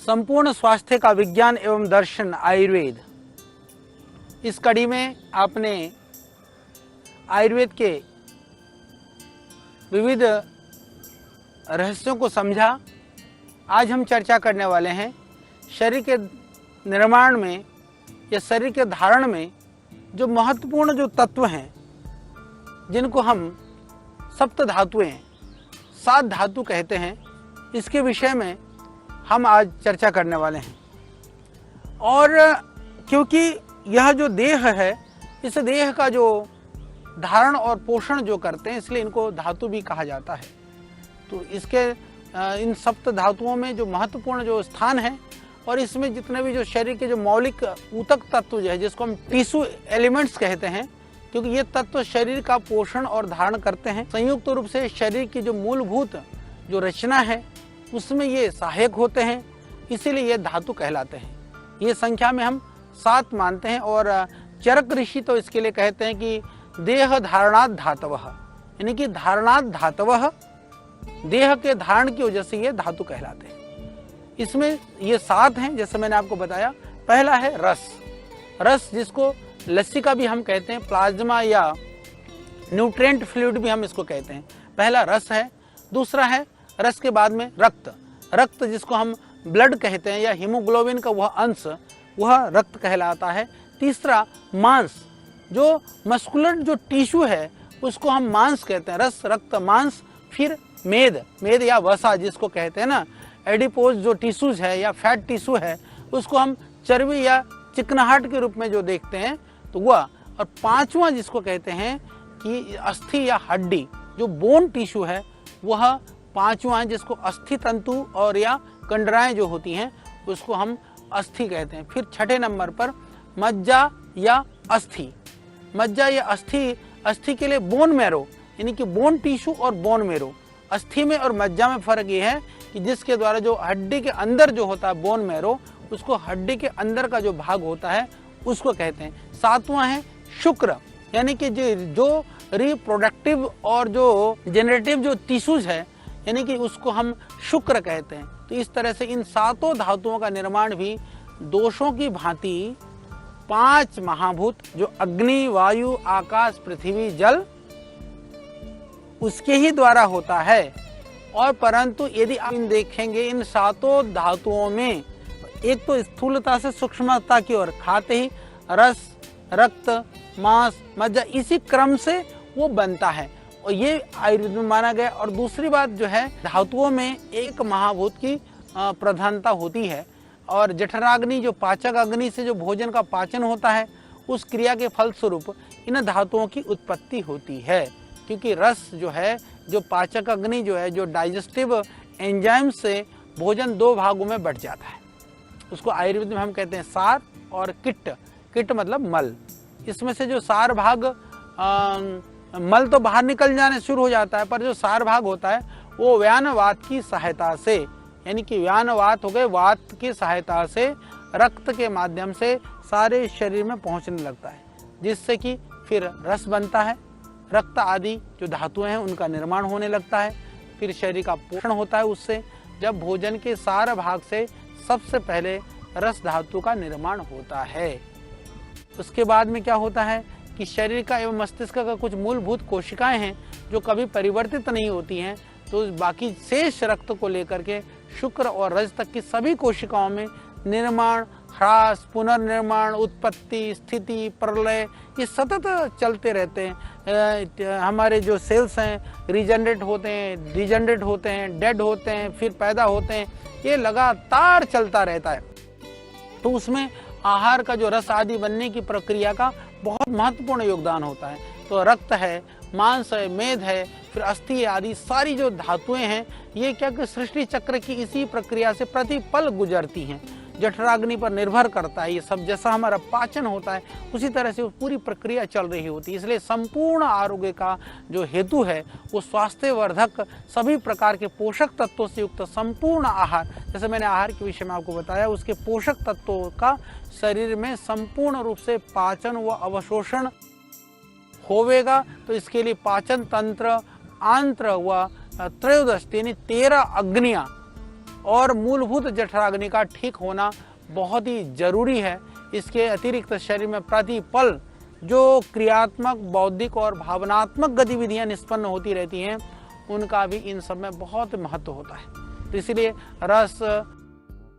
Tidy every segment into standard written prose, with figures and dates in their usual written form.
संपूर्ण स्वास्थ्य का विज्ञान एवं दर्शन आयुर्वेद। इस कड़ी में आपने आयुर्वेद के विविध रहस्यों को समझा। आज हम चर्चा करने वाले हैं शरीर के निर्माण में या शरीर के धारण में जो महत्वपूर्ण जो तत्व हैं, जिनको हम सप्त धातुएं, 7 धातु कहते हैं, इसके विषय में हम आज चर्चा करने वाले हैं। और क्योंकि यह जो देह है, इस देह का जो धारण और पोषण जो करते हैं, इसलिए इनको धातु भी कहा जाता है। तो इसके इन सप्त धातुओं में जो महत्वपूर्ण जो स्थान है, और इसमें जितने भी जो शरीर के जो मौलिक ऊतक तत्व जो है, जिसको हम टिश्यू एलिमेंट्स कहते हैं, क्योंकि ये तत्व शरीर का पोषण और धारण करते हैं। संयुक्त रूप से शरीर की जो मूलभूत जो रचना है, उसमें ये सहायक होते हैं, इसीलिए ये धातु कहलाते हैं। ये संख्या में हम 7 मानते हैं। और चरक ऋषि तो इसके लिए कहते हैं कि देह धारणात् धातवः, यानी कि धारणात् धातवः, देह के धारण की वजह से ये धातु कहलाते हैं। इसमें ये 7 हैं, जैसे मैंने आपको बताया। पहला है रस। रस जिसको लस्सी का भी हम कहते हैं, प्लाज्मा या न्यूट्रिएंट फ्लूइड भी हम इसको कहते हैं। पहला रस है। दूसरा है रस के बाद में रक्त। रक्त जिसको हम ब्लड कहते हैं या हीमोग्लोबिन का वह अंश, वह रक्त कहलाता है। तीसरा मांस, जो मस्कुलर जो टिश्यू है उसको हम मांस कहते हैं, रस रक्त मांस। फिर मेद, मेद या वसा जिसको कहते हैं ना, एडिपोज जो टिश्यूज है या फैट टिश्यू है, उसको हम चर्बी या चिकनाहट के रूप में जो देखते हैं, तो वह। और 5वां जिसको कहते हैं कि अस्थि या हड्डी, जो बोन टिश्यू है, वह 5वां है, जिसको अस्थि तंतु और या कंडराएं जो होती हैं, उसको हम अस्थि कहते हैं। फिर 6ठे नंबर पर मज्जा या अस्थि। मज्जा या अस्थि, अस्थि के लिए बोन मैरो, यानी कि बोन टिश्यू और बोन मैरो। अस्थि में और मज्जा में फर्क ये है कि जिसके द्वारा जो हड्डी के अंदर जो होता है बोन मैरो, उसको हड्डी के अंदर का जो भाग होता है उसको कहते हैं। 7वां है शुक्र, यानी कि जो रिप्रोडक्टिव और जो जेनरेटिव जो टिश्यूज है, यानी कि उसको हम शुक्र कहते हैं। तो इस तरह से इन 7 धातुओं का निर्माण भी दोषों की भांति 5 महाभूत, जो अग्नि, वायु, आकाश, पृथ्वी, जल, उसके ही द्वारा होता है। और परंतु यदि आप देखेंगे इन 7 धातुओं में, एक तो स्थूलता से सूक्ष्मता की ओर, खाते ही रस, रक्त, मांस, मज्जा, इसी क्रम से वो बनता है, और ये आयुर्वेद में माना गया। और दूसरी बात जो है, धातुओं में एक महाभूत की प्रधानता होती है, और जठराग्नि जो पाचक अग्नि से जो भोजन का पाचन होता है, उस क्रिया के फलस्वरूप इन धातुओं की उत्पत्ति होती है। क्योंकि रस जो है, जो पाचक अग्नि जो है, जो डाइजेस्टिव एंजाइम से भोजन 2 भागों में बट जाता है। उसको आयुर्वेद में हम कहते हैं सार और किट। किट मतलब मल। इसमें से जो सार भाग, मल तो बाहर निकल जाने शुरू हो जाता है, पर जो सार भाग होता है वो व्यानवात की सहायता से, यानी कि व्यानवात हो गए, वात की सहायता से रक्त के माध्यम से सारे शरीर में पहुंचने लगता है, जिससे कि फिर रस बनता है। रक्त आदि जो धातुएं हैं उनका निर्माण होने लगता है। फिर शरीर का पोषण होता है उससे। जब भोजन के सार भाग से सबसे पहले रस धातु का निर्माण होता है। उसके बाद में क्या होता है कि शरीर का एवं मस्तिष्क का कुछ मूलभूत कोशिकाएं हैं जो कभी परिवर्तित नहीं होती हैं, तो बाकी शेष रक्त को लेकर के शुक्र और रज तक की सभी कोशिकाओं में निर्माण, ह्रास, पुनर्निर्माण, उत्पत्ति, स्थिति, प्रलय, ये सतत चलते रहते हैं। हमारे जो सेल्स हैं रीजनरेट होते हैं, डिजनरेट होते हैं, डेड होते हैं, फिर पैदा होते हैं, ये लगातार चलता रहता है। तो उसमें आहार का जो रस आदि बनने की प्रक्रिया का बहुत महत्वपूर्ण योगदान होता है। तो रक्त है, मांस है, मेद है, फिर अस्थि आदि सारी जो धातुएं हैं, ये क्या कि सृष्टि चक्र की इसी प्रक्रिया से प्रतिपल गुजरती हैं। जठराग्नि पर निर्भर करता है ये सब। जैसा हमारा पाचन होता है उसी तरह से पूरी प्रक्रिया चल रही होती है। इसलिए संपूर्ण आरोग्य का जो हेतु है वो स्वास्थ्यवर्धक सभी प्रकार के पोषक तत्वों से युक्त संपूर्ण आहार, जैसे मैंने आहार के विषय में आपको बताया, उसके पोषक तत्वों का शरीर में संपूर्ण रूप से पाचन व अवशोषण होवेगा। तो इसके लिए पाचन तंत्र, आंत्र व त्रयोदश यानी 13 अग्नियां और मूलभूत जठराग्नि का ठीक होना बहुत ही जरूरी है। इसके अतिरिक्त शरीर में प्रतिपल जो क्रियात्मक, बौद्धिक और भावनात्मक गतिविधियां निष्पन्न होती रहती हैं, उनका भी इन सब में बहुत महत्व होता है। तो इसलिए रस,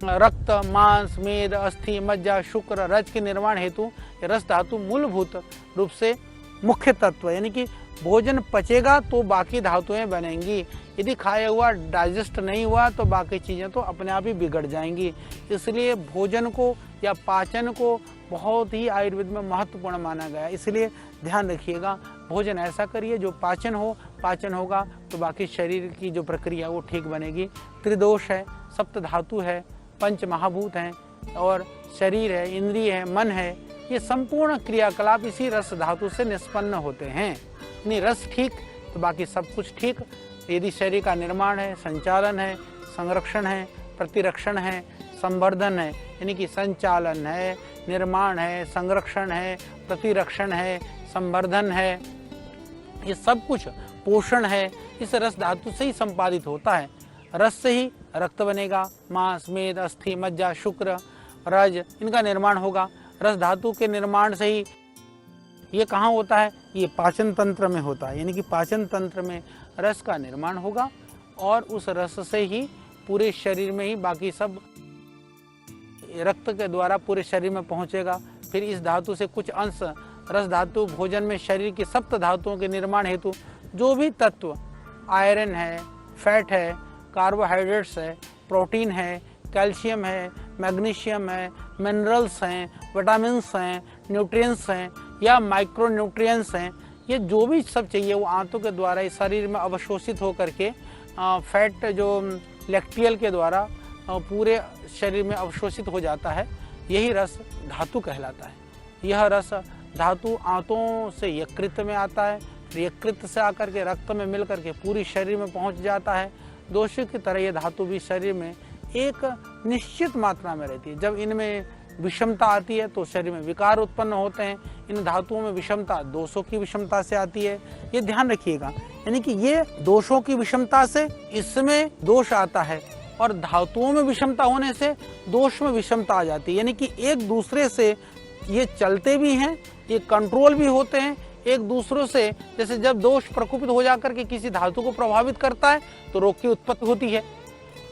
रक्त, मांस, मेद, अस्थि, मज्जा, शुक्र, रज के निर्माण हेतु रस धातु मूलभूत रूप से मुख्य तत्व, यानी कि भोजन पचेगा तो बाकी धातुएं बनेंगी। यदि खाया हुआ डाइजेस्ट नहीं हुआ तो बाकी चीज़ें तो अपने आप ही बिगड़ जाएंगी। इसलिए भोजन को या पाचन को बहुत ही आयुर्वेद में महत्वपूर्ण माना गया है। इसलिए ध्यान रखिएगा, भोजन ऐसा करिए जो पाचन हो, पाचन होगा तो बाकी शरीर की जो प्रक्रिया वो ठीक बनेगी। त्रिदोष है, सप्त धातु है, पंच महाभूत हैं और शरीर है, इंद्रिय है, मन है, ये संपूर्ण क्रियाकलाप इसी रस धातु से निष्पन्न होते हैं। यानी रस ठीक तो बाकी सब कुछ ठीक। यदि शरीर का निर्माण है, संचालन है, संरक्षण है, प्रतिरक्षण है, संवर्धन है, यानी कि संचालन है, निर्माण है, संरक्षण है, प्रतिरक्षण है, संवर्धन है, ये सब कुछ पोषण है, इस रस धातु से ही संपादित होता है। रस से ही रक्त बनेगा, मांस, मेद, अस्थि, मज्जा, शुक्र, रज, इनका निर्माण होगा। रस धातु के निर्माण से ही ये कहाँ होता है? ये पाचन तंत्र में होता है, यानी कि पाचन तंत्र में रस का निर्माण होगा और उस रस से ही पूरे शरीर में ही बाकी सब रक्त के द्वारा पूरे शरीर में पहुँचेगा। फिर इस धातु से कुछ अंश रस धातु भोजन में शरीर की सप्त धातुओं के निर्माण हेतु जो भी तत्व, आयरन है, फैट है, कार्बोहाइड्रेट्स है, प्रोटीन है, कैल्शियम है, मैग्नीशियम है, मिनरल्स हैं, विटामिन्स हैं, न्यूट्रिएंट्स हैं या माइक्रो न्यूट्रिएंट्स हैं, ये जो भी सब चाहिए वो आंतों के द्वारा इस शरीर में अवशोषित होकर के फैट जो लैक्टियल के द्वारा पूरे शरीर में अवशोषित हो जाता है। यही रस धातु कहलाता है। यह रस धातु आंतों से यकृत में आता है, यकृत से आकर के रक्त में मिल करके पूरी शरीर में पहुंच जाता है। दोषों की तरह ये धातु भी शरीर में एक निश्चित मात्रा में रहती है। जब इनमें विषमता आती है तो शरीर में विकार उत्पन्न होते हैं। इन धातुओं में विषमता दोषों की विषमता से आती है, ये ध्यान रखिएगा। यानी कि ये दोषों की विषमता से इसमें दोष आता है और धातुओं में विषमता होने से दोष में विषमता आ जाती है। यानी कि एक दूसरे से ये चलते भी हैं, ये कंट्रोल भी होते हैं एक दूसरों से। जैसे जब दोष प्रकोपित हो जाकर के किसी धातु को प्रभावित करता है तो रोग की उत्पत्ति होती है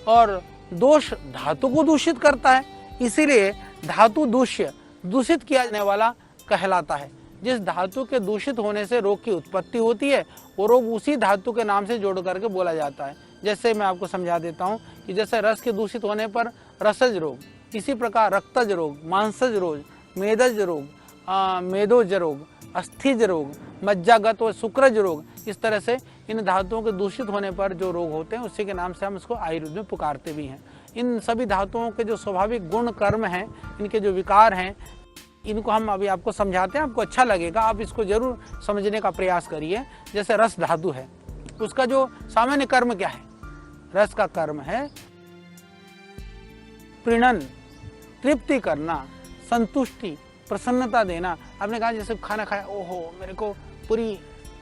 और दोष धातु को दूषित करता है, इसीलिए धातु दूषित किया जाने वाला कहलाता है। जिस धातु के दूषित होने से रोग की उत्पत्ति होती है वो रोग उसी धातु के नाम से जोड़ करके बोला जाता है। जैसे मैं आपको समझा देता हूँ कि जैसे रस के दूषित होने पर रसज रोग, इसी प्रकार रक्तज रोग, मांसज रोग, मेदज रोग, मेदोज रोग, अस्थिज रोग, मज्जागत व शुक्रज रोग, इस तरह से इन धातुओं के दूषित होने पर जो रोग होते हैं उसी के नाम से हम इसको आयुर्वेद में पुकारते भी हैं। इन सभी धातुओं के जो स्वाभाविक गुण कर्म हैं, इनके जो विकार हैं, इनको हम अभी आपको समझाते हैं, आपको अच्छा लगेगा, आप इसको जरूर समझने का प्रयास करिए। जैसे रस धातु है, उसका जो सामान्य कर्म क्या है? रस का कर्म है प्रीणन, तृप्ति करना, संतुष्टि, प्रसन्नता देना। आपने कहा जैसे खाना खाया, ओहो मेरे को पूरी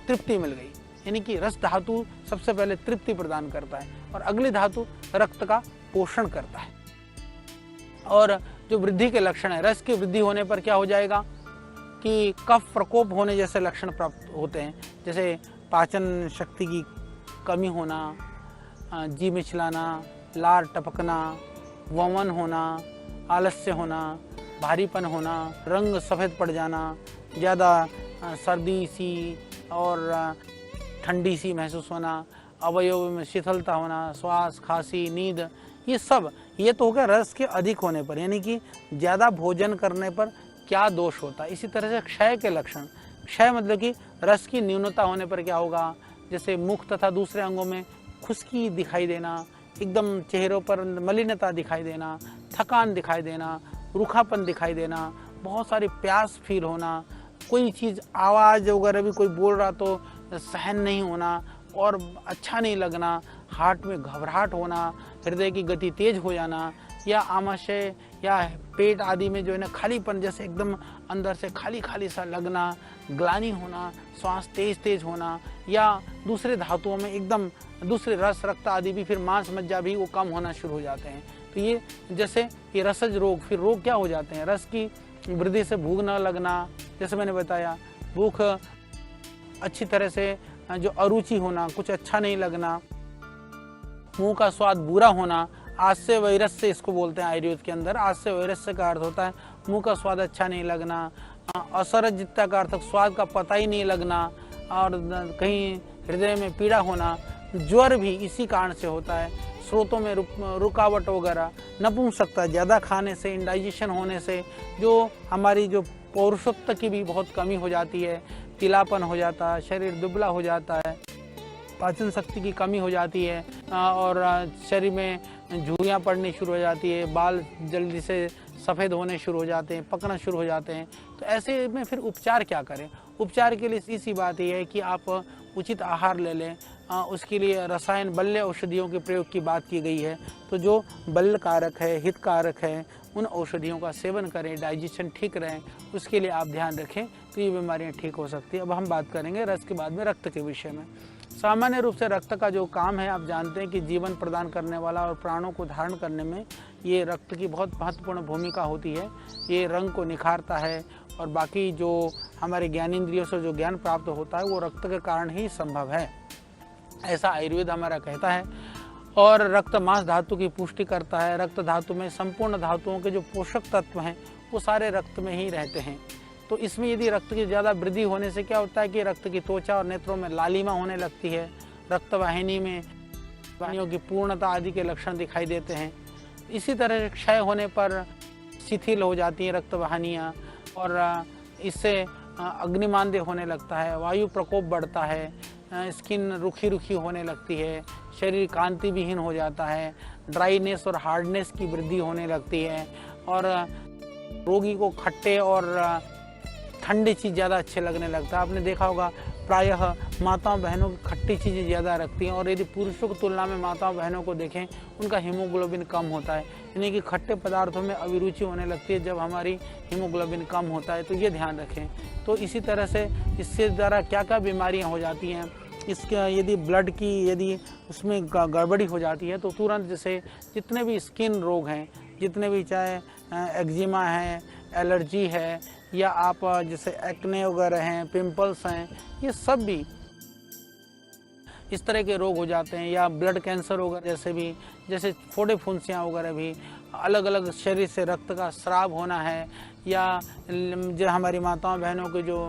तृप्ति मिल गई, यानी कि रस धातु सबसे पहले तृप्ति प्रदान करता है और अगली धातु रक्त का पोषण करता है। और जो वृद्धि के लक्षण है, रस की वृद्धि होने पर क्या हो जाएगा कि कफ प्रकोप होने जैसे लक्षण प्राप्त होते हैं। जैसे पाचन शक्ति की कमी होना, जी मिचलाना, लार टपकना, वमन होना, आलस्य होना, भारीपन होना, रंग सफ़ेद पड़ जाना, ज़्यादा सर्दी सी और ठंडी सी महसूस होना, अवयव में शिथिलता होना, श्वास, खांसी, नींद, ये तो हो गया रस के अधिक होने पर, यानी कि ज़्यादा भोजन करने पर क्या दोष होता है। इसी तरह से क्षय के लक्षण, क्षय मतलब कि रस की न्यूनता होने पर क्या होगा, जैसे मुख तथा दूसरे अंगों में खुश्की दिखाई देना, एकदम चेहरों पर मलिनता दिखाई देना, थकान दिखाई देना, रूखापन दिखाई देना, बहुत सारी प्यास फील होना, कोई चीज़ आवाज़ वगैरह भी कोई बोल रहा तो सहन नहीं होना और अच्छा नहीं लगना, हार्ट में घबराहट होना, हृदय की गति तेज हो जाना या आमाशय या पेट आदि में जो है ना खालीपन, जैसे एकदम अंदर से खाली खाली सा लगना, ग्लानि होना, श्वास तेज तेज होना, या दूसरे धातुओं में एकदम दूसरे रस रक्त आदि भी, फिर मांस मज्जा भी वो कम होना शुरू हो जाते हैं। तो ये जैसे ये रसज रोग, फिर रोग क्या हो जाते हैं, रस की वृद्धि से भूख न लगना, जैसे मैंने बताया, भूख अच्छी तरह से जो अरुचि होना, कुछ अच्छा नहीं लगना, मुंह का स्वाद बुरा होना, आस्य वैरस्य इसको बोलते हैं आयुर्वेद के अंदर। आस्य वैरस्य का अर्थ होता है मुंह का स्वाद अच्छा नहीं लगना, असरजितता का अर्थ स्वाद का पता ही नहीं लगना, और कहीं हृदय में पीड़ा होना। ज्वर भी इसी कारण से होता है, स्रोतों में रुकावट वगैरह, नपुंसकता ज़्यादा खाने से, इंडाइजेशन होने से जो हमारी जो पौरुषत्व की भी बहुत कमी हो जाती है, पीलापन हो जाता है, शरीर दुबला हो जाता है, पाचन शक्ति की कमी हो जाती है, और शरीर में झुर्रियाँ पड़नी शुरू हो जाती है, बाल जल्दी से सफ़ेद होने शुरू हो जाते हैं, पकना शुरू हो जाते हैं। तो ऐसे में फिर उपचार क्या करें? उपचार के लिए इसी बात ये है कि आप उचित आहार ले लें। उसके लिए रसायन बल्य औषधियों के प्रयोग की बात की गई है। तो जो बल कारक है, हितकारक है, उन औषधियों का सेवन करें, डाइजेशन ठीक रहें, उसके लिए आप ध्यान रखें, तो ये बीमारियां ठीक हो सकती है। अब हम बात करेंगे रस के बाद में रक्त के विषय में। सामान्य रूप से रक्त का जो काम है, आप जानते हैं कि जीवन प्रदान करने वाला और प्राणों को धारण करने में ये रक्त की बहुत महत्वपूर्ण भूमिका होती है। ये रंग को निखारता है, और बाकी जो हमारे ज्ञानेंद्रियों से जो ज्ञान प्राप्त होता है वो रक्त के कारण ही संभव है, ऐसा आयुर्वेद हमारा कहता है। और रक्त मांस धातु की पुष्टि करता है। रक्त धातु में संपूर्ण धातुओं के जो पोषक तत्व हैं वो सारे रक्त में ही रहते हैं। तो इसमें यदि रक्त की ज़्यादा वृद्धि होने से क्या होता है कि रक्त की त्वचा और नेत्रों में लालिमा होने लगती है, रक्तवाहिनी में वाहिनियों की पूर्णता आदि के लक्षण दिखाई देते हैं। इसी तरह क्षय होने पर शिथिल हो जाती हैं रक्तवाहिनियाँ, और इससे अग्निमांद्य होने लगता है, वायु प्रकोप बढ़ता है, स्किन रुखी रुखी होने लगती है, शरीर कांति विहीन हो जाता है, ड्राइनेस और हार्डनेस की वृद्धि होने लगती है, और रोगी को खट्टे और ठंडी चीज़ ज़्यादा अच्छे लगने लगता है। आपने देखा होगा प्रायः माताओं बहनों की खट्टी चीज़ें ज़्यादा रखती हैं, और यदि पुरुषों की तुलना में माताओं बहनों को देखें उनका हीमोग्लोबिन कम होता है, यानी कि खट्टे पदार्थों में अभिरुचि होने लगती है जब हमारी हीमोग्लोबिन कम होता है। तो ये ध्यान रखें। तो इसी तरह से इससे द्वारा क्या क्या बीमारियाँ हो जाती हैं, इसके यदि ब्लड की यदि उसमें गड़बड़ी हो जाती है तो तुरंत जैसे जितने भी स्किन रोग हैं, जितने भी चाहे एक्जिमा है, एलर्जी है, या आप जैसे एक्ने वगैरह हैं, पिंपल्स हैं, ये सब भी इस तरह के रोग हो जाते हैं। या ब्लड कैंसर वगैरह जैसे भी, जैसे फोड़े फुंसियाँ वगैरह भी, अलग अलग शरीर से रक्त का स्राव होना है, या जो हमारी माताओं बहनों की जो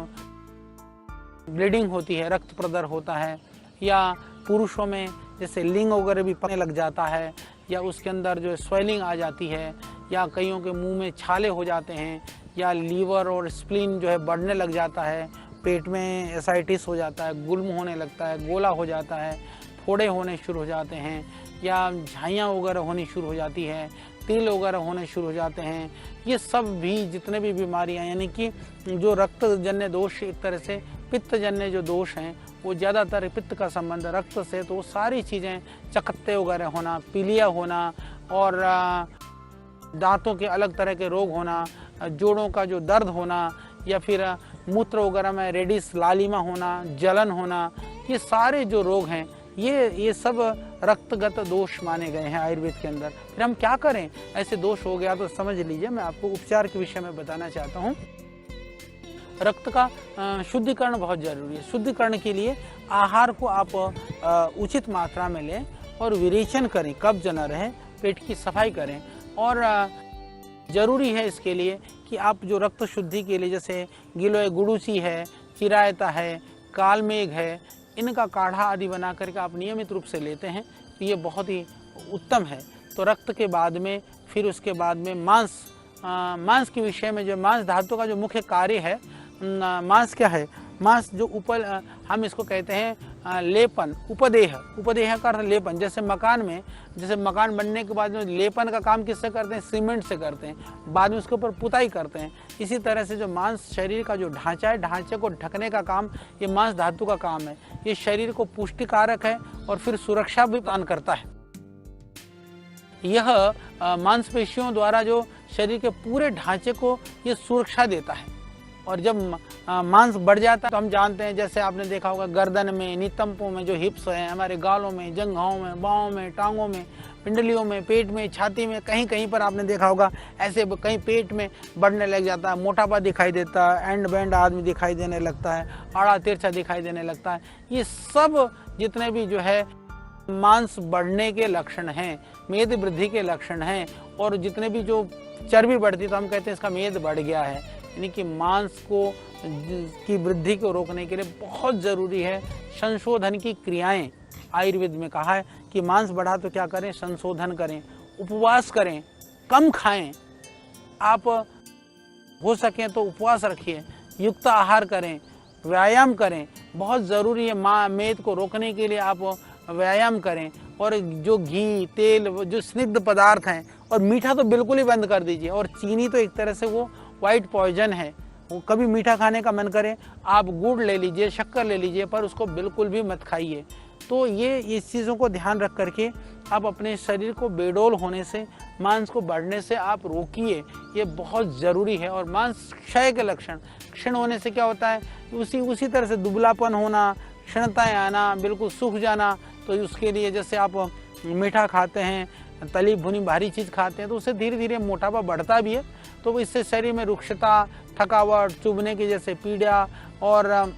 ब्लीडिंग होती है, रक्त प्रदर होता है, या पुरुषों में जैसे लिंग वगैरह भी पकने लग जाता है, या उसके अंदर जो स्वेलिंग आ जाती है, या कईयों के मुंह में छाले हो जाते हैं, या लीवर और स्प्लीन जो है बढ़ने लग जाता है, पेट में एसाइटिस हो जाता है, गुल्म होने लगता है, गोला हो जाता है, फोड़े होने शुरू हो जाते हैं, या झाइयाँ वगैरह होनी शुरू हो जाती है, तिल वगैरह होने शुरू हो जाते हैं। ये सब भी जितने भी बीमारियां, यानी कि जो रक्तजन्य दोष, एक तरह से पित्तजन्य जो दोष हैं, वो ज़्यादातर पित्त का संबंध रक्त से, तो वो सारी चीज़ें, चकत्ते वगैरह होना, पीलिया होना, और दांतों के अलग तरह के रोग होना, जोड़ों का जो दर्द होना, या फिर मूत्र वगैरह में रेडिस लालिमा होना, जलन होना, ये सारे जो रोग हैं ये सब रक्तगत दोष माने गए हैं आयुर्वेद के अंदर। फिर हम क्या करें? ऐसे दोष हो गया तो समझ लीजिए, मैं आपको उपचार के विषय में बताना चाहता हूँ। रक्त का शुद्धिकरण बहुत जरूरी है। शुद्धिकरण के लिए आहार को आप उचित मात्रा में लें और विरेचन करें, कब्ज न रहे, पेट की सफाई करें। और जरूरी है इसके लिए कि आप जो रक्त शुद्धि के लिए, जैसे गिलोय गुड़ूची है, चिरायता है, कालमेघ है, इनका काढ़ा आदि बना करके आप नियमित रूप से लेते हैं तो ये बहुत ही उत्तम है। तो रक्त के बाद में फिर उसके बाद में मांस के विषय में, जो मांस धातु का जो मुख्य कार्य है, मांस क्या है? मांस जो हम इसको कहते हैं लेपन, उपदेह का अर्थ लेपन। जैसे मकान बनने के बाद में लेपन का काम किससे करते हैं? सीमेंट से करते हैं, बाद में उसके ऊपर पुताई करते हैं। इसी तरह से जो मांस शरीर का जो ढांचा है, ढांचे को ढकने का काम ये मांस धातु का काम है। ये शरीर को पुष्टिकारक है और फिर सुरक्षा भी प्रदान करता है। यह मांसपेशियों द्वारा जो शरीर के पूरे ढांचे को ये सुरक्षा देता है। और जब मांस बढ़ जाता है तो हम जानते हैं, जैसे आपने देखा होगा गर्दन में, नितंपों में जो हिप्स हैं, हमारे गालों में, जंघाओं में, बाहों में, टांगों में, पिंडलियों में, पेट में, छाती में, कहीं कहीं पर आपने देखा होगा ऐसे कहीं पेट में बढ़ने लग जाता है, मोटापा दिखाई देता है, एंड बैंड आदमी दिखाई देने लगता है, आड़ा तिरछा दिखाई देने लगता है। ये सब जितने भी जो है मांस बढ़ने के लक्षण हैं, मेद वृद्धि के लक्षण हैं। और जितने भी जो चर्बी बढ़ती तो हम कहते हैं इसका मेद बढ़ गया है। यानी कि मांस को की वृद्धि को रोकने के लिए बहुत ज़रूरी है संशोधन की क्रियाएं। आयुर्वेद में कहा है कि मांस बढ़ा तो क्या करें, संशोधन करें, उपवास करें, कम खाएं, आप हो सकें तो उपवास रखिए, युक्त आहार करें, व्यायाम करें। बहुत ज़रूरी है मेद को रोकने के लिए आप व्यायाम करें। और जो घी, तेल, जो स्निग्ध पदार्थ हैं, और मीठा तो बिल्कुल ही बंद कर दीजिए। और चीनी तो एक तरह से वो वाइट पॉइजन है, वो कभी मीठा खाने का मन करे आप गुड़ ले लीजिए, शक्कर ले लीजिए, पर उसको बिल्कुल भी मत खाइए। तो ये इस चीज़ों को ध्यान रख करके आप अपने शरीर को बेडोल होने से, मांस को बढ़ने से आप रोकिए, ये बहुत ज़रूरी है। और मांस क्षय के लक्षण, क्षीण होने से क्या होता है, उसी तरह से दुबलापन होना, क्षीणताएँ आना, बिल्कुल सूख जाना। तो उसके लिए जैसे आप मीठा खाते हैं, तली भुनी भारी चीज़ खाते हैं, तो उससे धीरे धीरे मोटापा बढ़ता भी है। तो इससे शरीर में रुक्षता, थकावट, चुभने की जैसे पीड़ा और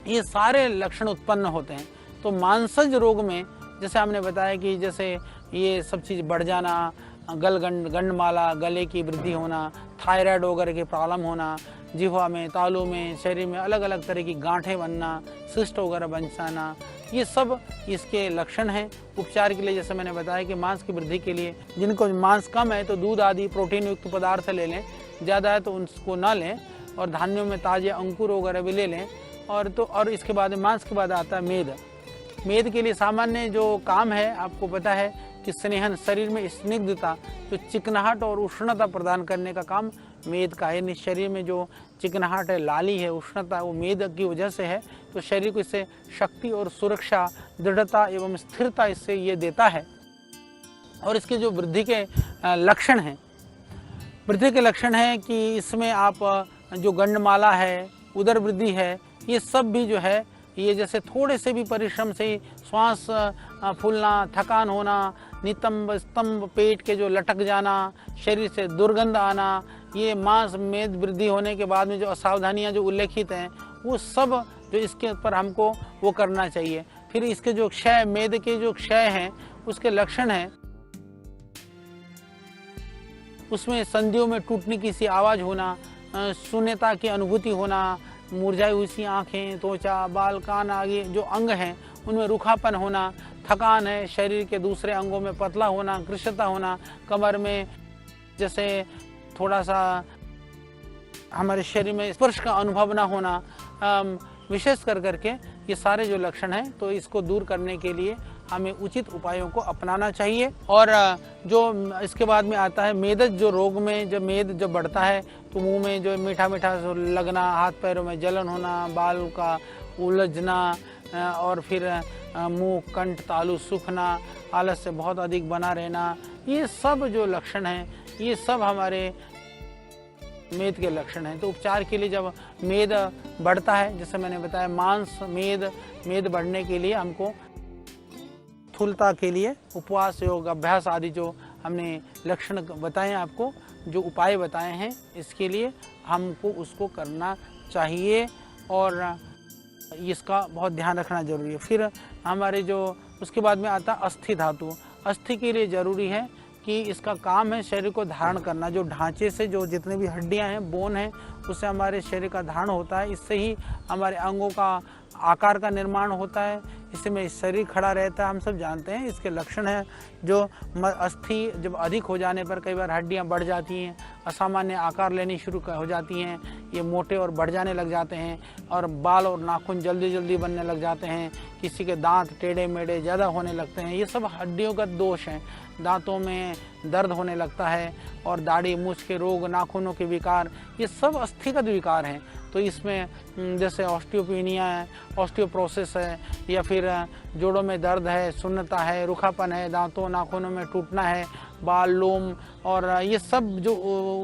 ये सारे लक्षण उत्पन्न होते हैं। तो मांसज रोग में जैसे हमने बताया कि जैसे ये सब चीज़ बढ़ जाना, गंडमाला, गले की वृद्धि होना, थायराइड वगैरह की प्रॉब्लम होना, जिह्वा में, तालू में, शरीर में अलग अलग तरह की गांठें बनना, सिस्ट वगैरह बन जाना, ये सब इसके लक्षण हैं। उपचार के लिए जैसे मैंने बताया कि मांस की वृद्धि के लिए जिनको मांस कम है तो दूध आदि प्रोटीन युक्त पदार्थ ले लें, ज़्यादा है तो उनको ना लें, और धान्यों में ताजे अंकुर वगैरह भी ले लें। और इसके बाद मांस के बाद आता है मेद। मेद के लिए सामान्य जो काम है, आपको पता है कि स्नेहन, शरीर में स्निग्धता, जो चिकनाहट और उष्णता प्रदान करने का काम मेद का है। शरीर में जो चिकनाहट है, लाली है, उष्णता, वो मेद की वजह से है। तो शरीर को इससे शक्ति और सुरक्षा, दृढ़ता एवं स्थिरता इससे ये देता है। और इसके जो वृद्धि के लक्षण हैं, वृद्धि के लक्षण हैं कि इसमें आप जो गंडमाला है, उदर वृद्धि है, ये सब भी जो है, ये जैसे थोड़े से भी परिश्रम से ही श्वास फूलना, थकान होना, नितंब स्तंभ, पेट के जो लटक जाना, शरीर से दुर्गंध आना, ये मांस मेद वृद्धि होने के बाद में जो असावधानियां जो उल्लेखित हैं, वो सब जो इसके ऊपर हमको वो करना चाहिए। फिर इसके जो क्षय, मेद के जो क्षय हैं, उसके लक्षण हैं, उसमें संधियों में टूटने की सी आवाज़ होना, शून्यता की अनुभूति होना, मुरझाई हुई सी आँखें, त्वचा, बाल, कान आदि जो अंग हैं उनमें रूखापन होना, थकान है, शरीर के दूसरे अंगों में पतला होना, कृशता होना, कमर में जैसे थोड़ा सा हमारे शरीर में स्पर्श का अनुभव ना होना, विशेष करके ये सारे जो लक्षण हैं, तो इसको दूर करने के लिए हमें उचित उपायों को अपनाना चाहिए। और जो इसके बाद में आता है मेदज जो रोग में, जब मेद जब बढ़ता है तो मुंह में जो मीठा मीठा लगना, हाथ पैरों में जलन होना, बाल का उलझना, और फिर मुंह, कंठ, तालू सूखना, आलस से बहुत अधिक बना रहना, ये सब जो लक्षण हैं, ये सब हमारे मेद के लक्षण हैं। तो उपचार के लिए जब मेद बढ़ता है, जैसे मैंने बताया मांस मेद बढ़ने के लिए हमको स्थूलता के लिए उपवास, योग अभ्यास आदि जो हमने लक्षण बताए आपको, जो उपाय बताए हैं, इसके लिए हमको उसको करना चाहिए और इसका बहुत ध्यान रखना जरूरी है। फिर हमारे जो उसके बाद में आता अस्थि धातु। अस्थि के लिए जरूरी है कि इसका काम है शरीर को धारण करना। जो ढांचे से जो जितने भी हड्डियां हैं, बोन हैं, उससे हमारे शरीर का धारण होता है। इससे ही हमारे अंगों का आकार का निर्माण होता है, इसमें शरीर खड़ा रहता है। हम सब जानते हैं इसके लक्षण हैं। जो अस्थि जब अधिक हो जाने पर कई बार हड्डियां बढ़ जाती हैं, असामान्य आकार लेनी शुरू हो जाती हैं, ये मोटे और बढ़ जाने लग जाते हैं, और बाल और नाखून जल्दी जल्दी बनने लग जाते हैं, किसी के दांत टेढ़े मेढ़े ज़्यादा होने लगते हैं। ये सब हड्डियों का दोष हैं। दांतों में दर्द होने लगता है, और दाढ़ी मूंछ के रोग, नाखूनों के विकार, ये सब अस्थिगत विकार हैं। तो इसमें जैसे ऑस्टियोपेनिया है, ऑस्टियोप्रोसिस है, या फिर जोड़ों में दर्द है, सुन्नता है, रूखापन है, दांतों नाखूनों में टूटना है, बाल, लोम और ये सब जो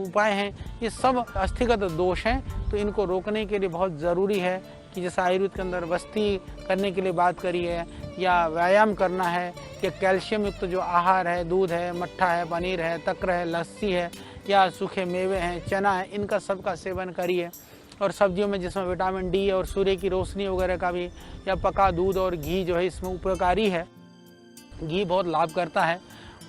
उपाय हैं, ये सब अस्थिगत दोष हैं। तो इनको रोकने के लिए बहुत ज़रूरी है कि जैसे आयुर्वेद के अंदर बस्ती करने के लिए बात करी है, या व्यायाम करना है, या कैल्शियम युक्त जो आहार है, दूध है, मट्ठा है, पनीर है, तक्र है, लस्सी है, या सूखे मेवे हैं, चना है, इनका सबका सेवन करिए। और सब्जियों में जिसमें विटामिन डी और सूर्य की रोशनी वगैरह का भी, या पका दूध और घी जो है इसमें उपयोगी है। घी बहुत लाभ करता है।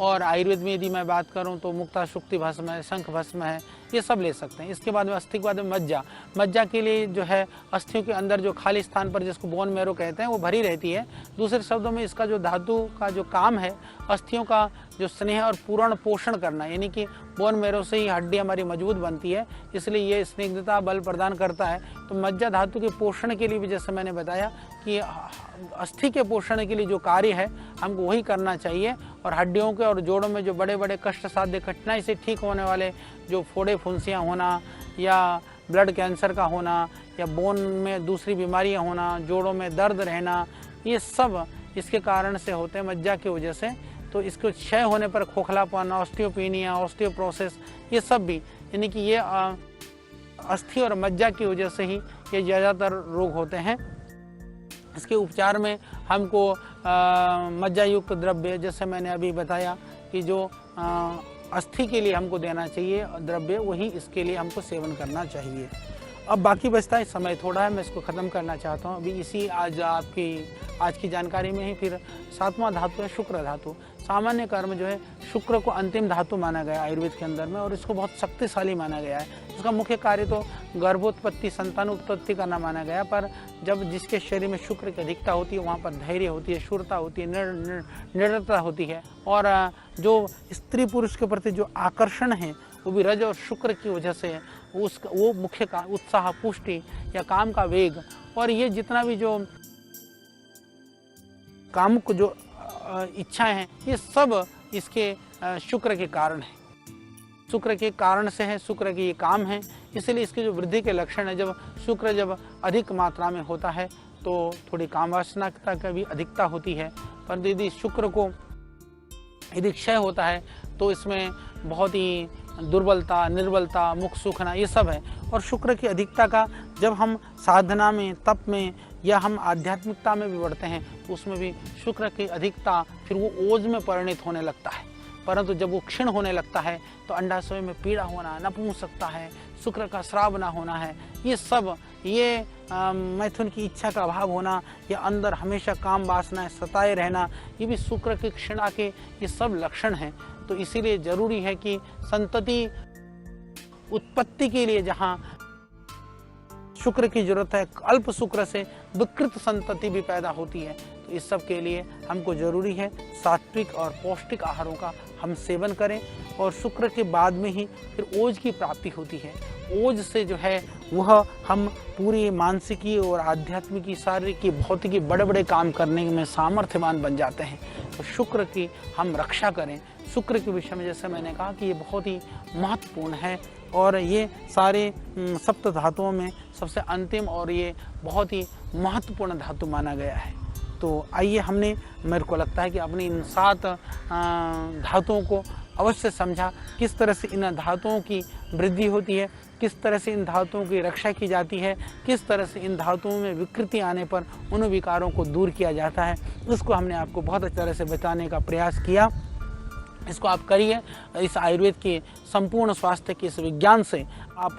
और आयुर्वेद में यदि मैं बात करूं तो मुक्ता शुक्ति भस्म है, शंख भस्म है, ये सब ले सकते हैं। इसके बाद में अस्थि के बाद में मज्जा। मज्जा के लिए जो है अस्थियों के अंदर जो खाली स्थान पर, जिसको बोन मैरो कहते हैं, वो भरी रहती है। दूसरे शब्दों में इसका जो धातु का जो काम है, अस्थियों का जो स्नेह और पूर्ण पोषण करना, यानी कि बोन मैरो से ही हड्डी हमारी मजबूत बनती है, इसलिए ये स्निग्धता बल प्रदान करता है। तो मज्जा धातु के पोषण के लिए भी, जैसे मैंने बताया कि अस्थि के पोषण के लिए जो कार्य है हमको वही करना चाहिए। और हड्डियों के और जोड़ों में जो बड़े बड़े कष्ट साध्य, कठिनाई से ठीक होने वाले जो फोड़े फुंसियाँ होना, या ब्लड कैंसर का होना, या बोन में दूसरी बीमारियाँ होना, जोड़ों में दर्द रहना, ये सब इसके कारण से होते हैं, मज्जा की वजह से। तो इसको क्षय होने पर खोखलापन, ऑस्टियोपेनिया, ऑस्टियोप्रोसिस, ये सब भी, यानी कि ये अस्थि और मज्जा की वजह से ही ये ज़्यादातर रोग होते हैं। इसके उपचार में हमको मज्जा युक्त द्रव्य, जैसे मैंने अभी बताया कि जो अस्थि के लिए हमको देना चाहिए द्रव्य, वही इसके लिए हमको सेवन करना चाहिए। अब बाकी बचता है समय थोड़ा है, मैं इसको ख़त्म करना चाहता हूँ अभी इसी आज की जानकारी में ही। फिर 7वां धातु है शुक्र धातु। सामान्य कर्म जो है, शुक्र को अंतिम धातु माना गया आयुर्वेद के अंदर में, और इसको बहुत शक्तिशाली माना गया है। इसका मुख्य कार्य तो गर्भोत्पत्ति, संतान उत्पत्ति करना माना गया, पर जब जिसके शरीर में शुक्र की अधिकता होती है, वहाँ पर धैर्य होती है, शूरता होती है, निडरता होती है, और जो स्त्री पुरुष के प्रति जो आकर्षण है वो भी रज और शुक्र की वजह से है। वो मुख्य का उत्साह, पुष्टि या काम का वेग, और ये जितना भी जो कामुक जो इच्छाएं हैं, ये सब इसके शुक्र के कारण है, शुक्र के कारण से है, शुक्र के ये काम है। इसलिए इसके जो वृद्धि के लक्षण है, जब शुक्र जब अधिक मात्रा में होता है तो थोड़ी काम वासना का भी अधिकता होती है। पर यदि शुक्र को यदि क्षय होता है तो इसमें बहुत ही दुर्बलता, निर्बलता, मुख सूखना, ये सब है। और शुक्र की अधिकता का जब हम साधना में, तप में, या हम आध्यात्मिकता में भी बढ़ते हैं तो उसमें भी शुक्र की अधिकता फिर वो ओज में परिणित होने लगता है। परंतु जब वो क्षीण होने लगता है तो अंडाशय में पीड़ा होना, नपुंसकता है, शुक्र का स्राव ना होना है, ये सब, ये मैथुन की इच्छा का अभाव होना, या अंदर हमेशा काम वासनाएं सताए रहना, ये भी शुक्र के क्षीणा के ये सब लक्षण हैं। तो इसीलिए जरूरी है कि संतति उत्पत्ति के लिए जहाँ शुक्र की जरूरत है, अल्प शुक्र से विकृत संतति भी पैदा होती है। तो इस सब के लिए हमको जरूरी है सात्विक और पौष्टिक आहारों का हम सेवन करें, और शुक्र के बाद में ही फिर ओज की प्राप्ति होती है। ओज से जो है वह हम पूरी मानसिकी और आध्यात्मिकी, शारीरिक, भौतिकी बड़े बड़े काम करने में सामर्थ्यवान बन जाते हैं। तो शुक्र की हम रक्षा करें। शुक्र के विषय में जैसे मैंने कहा कि ये बहुत ही महत्वपूर्ण है, और ये सारे सप्त धातुओं में सबसे अंतिम और ये बहुत ही महत्वपूर्ण धातु माना गया है। तो आइए, हमने, मेरे को लगता है कि अपनी इन 7 धातुओं को अवश्य समझा, किस तरह से इन धातुओं की वृद्धि होती है, किस तरह से इन धातुओं की रक्षा की जाती है, किस तरह से इन धातुओं में विकृति आने पर उन विकारों को दूर किया जाता है, उसको हमने आपको बहुत अच्छी तरह से बताने का प्रयास किया। इसको आप करिए। इस आयुर्वेद के संपूर्ण स्वास्थ्य के इस विज्ञान से आप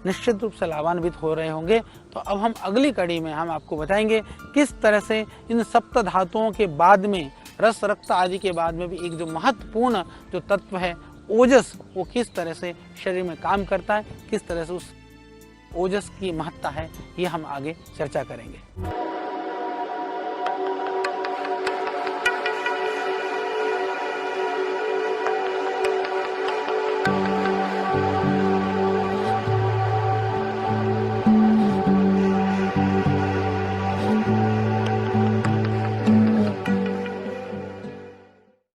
निश्चित रूप से लाभान्वित हो रहे होंगे। तो अब हम अगली कड़ी में हम आपको बताएंगे किस तरह से इन सप्त धातुओं के बाद में, रस, रक्त आदि के बाद में भी एक जो महत्वपूर्ण जो तत्व है ओजस, वो किस तरह से शरीर में काम करता है, किस तरह से उस ओजस की महत्ता है, ये हम आगे चर्चा करेंगे।